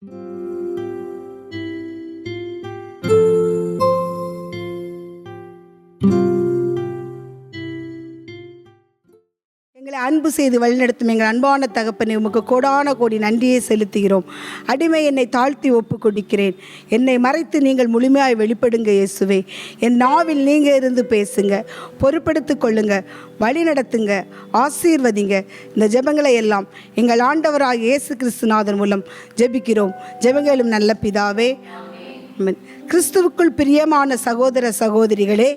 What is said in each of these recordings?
எங்களை அன்பு செய்து வழிநடத்தும் எங்கள் அன்பான தகப்பனை உமக்கு கோடான கோடி நன்றியை செலுத்துகிறோம். அடிமை என்னை தாழ்த்தி ஒப்பு கொடுக்கிறேன். என்னை மறைத்து நீங்கள் முழுமையாய் வெளிப்படுங்க இயேசுவே. என் நாவில் நீங்கள் இருந்து பேசுங்க, பொறுப்படுத்தி கொள்ளுங்க, வழி நடத்துங்க, ஆசீர்வதிங்க. இந்த ஜெபங்களை எல்லாம் எங்கள் ஆண்டவராக இயேசு கிறிஸ்துநாதன் மூலம் ஜெபிக்கிறோம். ஜெபங்களும் நல்ல பிதாவே. கிறிஸ்துவுக்குள் பிரியமான சகோதர சகோதரிகளே,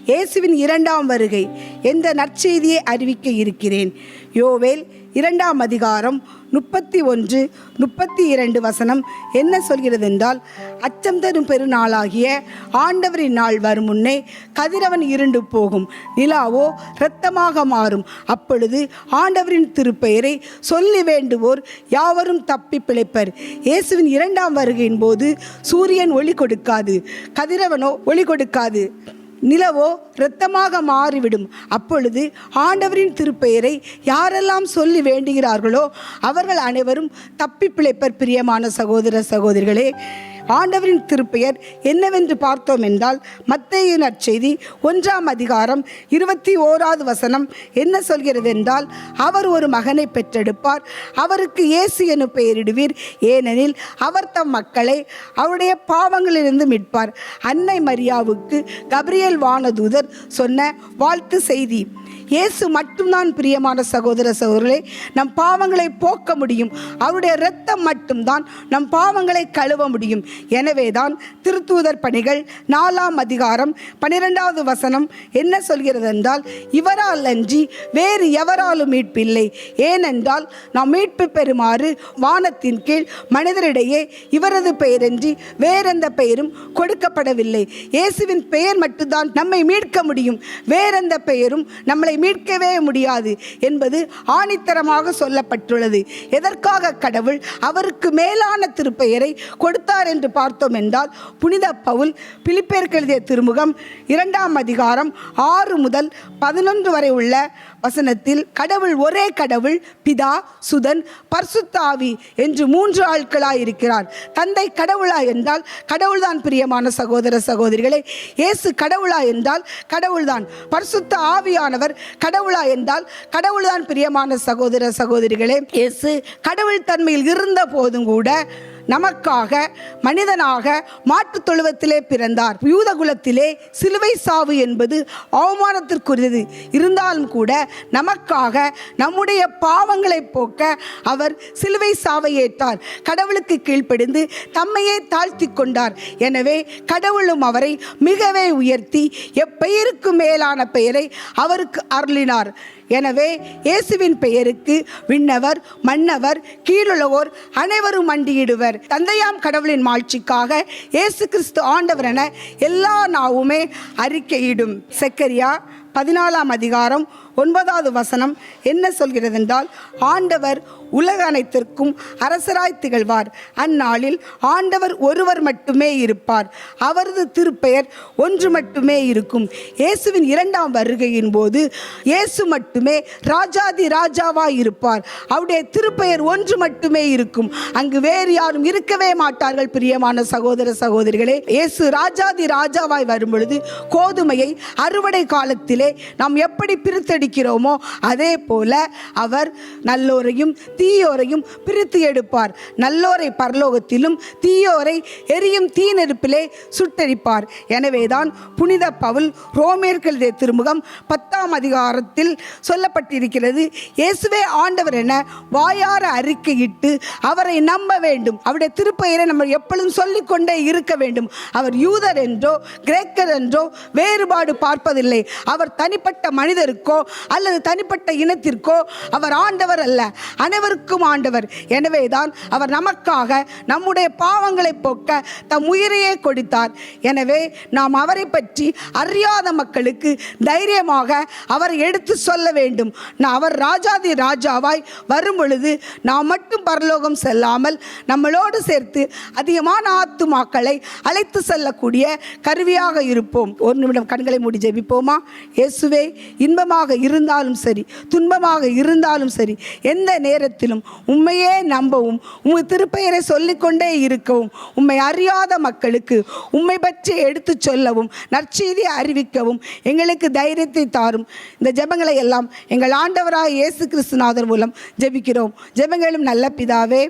இயேசுவின் 2ஆம் வருகை என்ற நற்செய்தியை அறிவிக்க இருக்கிறேன். யோவேல் 2ஆம் அதிகாரம் 31, 32 வசனம் என்ன சொல்கிறது என்றால், அச்சம் தரும் பெருநாளாகிய ஆண்டவரின் நாள் வரும் முன்னே கதிரவன் இருண்டு போகும், நிலாவோ இரத்தமாக மாறும். அப்பொழுது ஆண்டவரின் திருப்பெயரை சொல்லி வேண்டுவோர் யாவரும் தப்பி பிழைப்பர். இயேசுவின் 2ஆம் வருகையின் போது சூரியன் ஒளி கொடுக்காது, கதிரவனோ ஒளி கொடுக்காது, நிலவோ இரத்தமாக மாறிவிடும். அப்பொழுது ஆண்டவரின் திருப்பெயரை யாரெல்லாம் சொல்லி வேண்டுகிறார்களோ அவர்கள் அனைவரும் தப்பி பிழைப்பர். பிரியமான சகோதர சகோதரிகளே, ஆண்டவரின் திருப்பெயர் என்னவென்று பார்த்தோம் என்றால், மத்தேயு நற்செய்தி 1ஆம் அதிகாரம் 21வது வசனம் என்ன சொல்கிறது என்றால், அவர் ஒரு மகனை பெற்றெடுப்பார், அவருக்கு இயேசு எனும் பெயரிடுவீர், ஏனெனில் அவர் தம் மக்களை அவருடைய பாவங்களிலிருந்து மீட்பார். அன்னை மரியாவுக்கு கபிரியேல் வானதூதர் சொன்ன வாழ்த்து செய்தி. இயேசு மட்டும்தான் பிரியமான சகோதர சகோதரர்களே நம் பாவங்களை போக்க முடியும். அவருடைய இரத்தம் மட்டும்தான் நம் பாவங்களை கழுவ முடியும். எனவேதான் திருத்தூதர் பணிகள் 4ஆம் அதிகாரம் 12வது வசனம் என்ன சொல்கிறது என்றால், இவரால் அன்றி வேறு எவராலும் மீட்பில்லை, ஏனென்றால் நாம் மீட்பு பெறுமாறு வானத்தின் கீழ் மனிதரிடையே இவரது பெயரன்றி வேறெந்த பெயரும் கொடுக்கப்படவில்லை. இயேசுவின் பெயர் மட்டும்தான் நம்மை மீட்க முடியும், வேறெந்த பெயரும் நம்மளை மீட்கவே முடியாது என்பது ஆணித்தரமாக சொல்லப்பட்டுள்ளது. எதற்காக கடவுள் அவருக்கு மேலான திருப்பெயரை கொடுத்தார் என்று பார்த்தோம் என்றால், புனித பவுல் பிலிப்பியருக்கு எழுதிய திருமுகம் 2ஆம் அதிகாரம் 6 முதல் 11 வரை உள்ள வசனத்தில், கடவுள் ஒரே கடவுள், பிதா, சுதன், பரிசுத்த ஆவி என்று 3 ஆட்களாய் இருக்கிறார். தந்தை கடவுளா என்றால் கடவுள்தான். பிரியமான சகோதர சகோதரிகளே, இயேசு கடவுளா என்றால் கடவுள்தான். பரிசுத்த ஆவியானவர் கடவுளா என்றால் கடவுள்தான். பிரியமான சகோதர சகோதரிகளே, இயேசு கடவுள் தன்மையில் இருந்த போதும் கூட நமக்காக மனிதனாக மாட்டுத் தொழுவத்திலே பிறந்தார். யூத குலத்திலே சிலுவை சாவு என்பது அவமானத்திற்குரியது. இருந்தாலும் கூட நமக்காக நம்முடைய பாவங்களை போக்க அவர் சிலுவை சாவை ஏற்றார். கடவுளுக்கு கீழ்ப்படிந்து தம்மையே தாழ்த்தி கொண்டார். எனவே கடவுளும் அவரை மிகவே உயர்த்தி எப்பெயருக்கு மேலான பெயரை அவருக்கு அருளினார். எனவே இயேசுவின் பெயருக்கு விண்ணவர், மன்னவர், கீழுள்ளவோர் அனைவரும் மண்டியிடுவர். தந்தையாம் கடவுளின் மாட்சிக்காக இயேசு கிறிஸ்து ஆண்டவர் என எல்லா நாவுமே அறிக்கையிடும். செக்கரியா 14ஆம் அதிகாரம் 9வது வசனம் என்ன சொல்கிறது என்றால், ஆண்டவர் உலக அனைத்திற்கும் அரசராய் திகழ்வார். அந்நாளில் ஆண்டவர் ஒருவர் மட்டுமே இருப்பார், அவரது திருப்பெயர் ஒன்று மட்டுமே இருக்கும். இயேசுவின் 2ஆம் வருகையின் போது இயேசு மட்டுமே ராஜாதி ராஜாவாய் இருப்பார். அவருடைய திருப்பெயர் ஒன்று மட்டுமே இருக்கும். அங்கு வேறு யாரும் இருக்கவே மாட்டார்கள். பிரியமான சகோதர சகோதரிகளே, இயேசு ராஜாதி ராஜாவாய் வரும் பொழுது கோதுமையை அறுவடை காலத்திலே நாம் எப்படி பிரித்தெடுக்கிறோமோ அதே போல அவர் நல்லோரையும் தீயோரையும் பிரித்து எடுப்பார். நல்லோரை பரலோகத்திலும் தீயோரை எரியும் தீ நெருப்பிலே சுட்டெரிப்பார். எனவேதான் புனித பவுல் ரோமேயருக்கு எழுதிய திருமுகம் 10ஆம் அதிகாரத்தில் சொல்லப்பட்டிருக்கிறது, இயேசுவே ஆண்டவர் என வாயார அறிக்கையிட்டு அவரை நம்ப வேண்டும். அவருடைய திருப்பெயரை நம்ம எப்பொழுதும் சொல்லிக்கொண்டே இருக்க வேண்டும். அவர் யூதர் என்றோ கிரேக்கர் என்றோ வேறுபாடு பார்ப்பதில்லை. அவர் தனிப்பட்ட மனிதருக்கோ அல்லது தனிப்பட்ட இனத்திற்கோ அவர் ஆண்டவர் அல்ல, அனைவருக்கும் ஆண்டவர். எனவேதான் அவர் நமக்காக நம்முடைய பாவங்களை போக்க தம் உயிரையே கொடுத்தார். எனவே நாம் அவரை பற்றி அறியாத மக்களுக்கு தைரியமாக அவரை எடுத்து சொல்ல வேண்டும். அவர் ராஜாதி ராஜாவாய் வரும் பொழுது நாம் மட்டும் பரலோகம் செல்லாமல் நம்மளோடு சேர்த்து அதிகமான ஆத்துமாக்களை அழைத்து செல்லக்கூடிய கருவியாக இருப்போம். ஒரு நிமிடம் கண்களை மூடி ஜெபிப்போமா? இயேசுவே, இன்பமாக இருந்தாலும் சரி, துன்பமாக இருந்தாலும் சரி, எந்த நேரத்திலும் உம்மையே நம்பவும், உம்மை திருப்பெயரை சொல்லிக்கொண்டே இருக்கவும், உம்மை அறியாத மக்களுக்கு உம்மை பற்றி எடுத்து சொல்லவும், நற்செய்தியை அறிவிக்கவும் எங்களுக்கு தைரியத்தை தாரும். இந்த ஜெபங்களை எல்லாம் எங்கள் ஆண்டவராக இயேசு கிறிஸ்துநாதர் மூலம் ஜெபிக்கிறோம். ஜெபங்களும் நல்ல பிதாவே.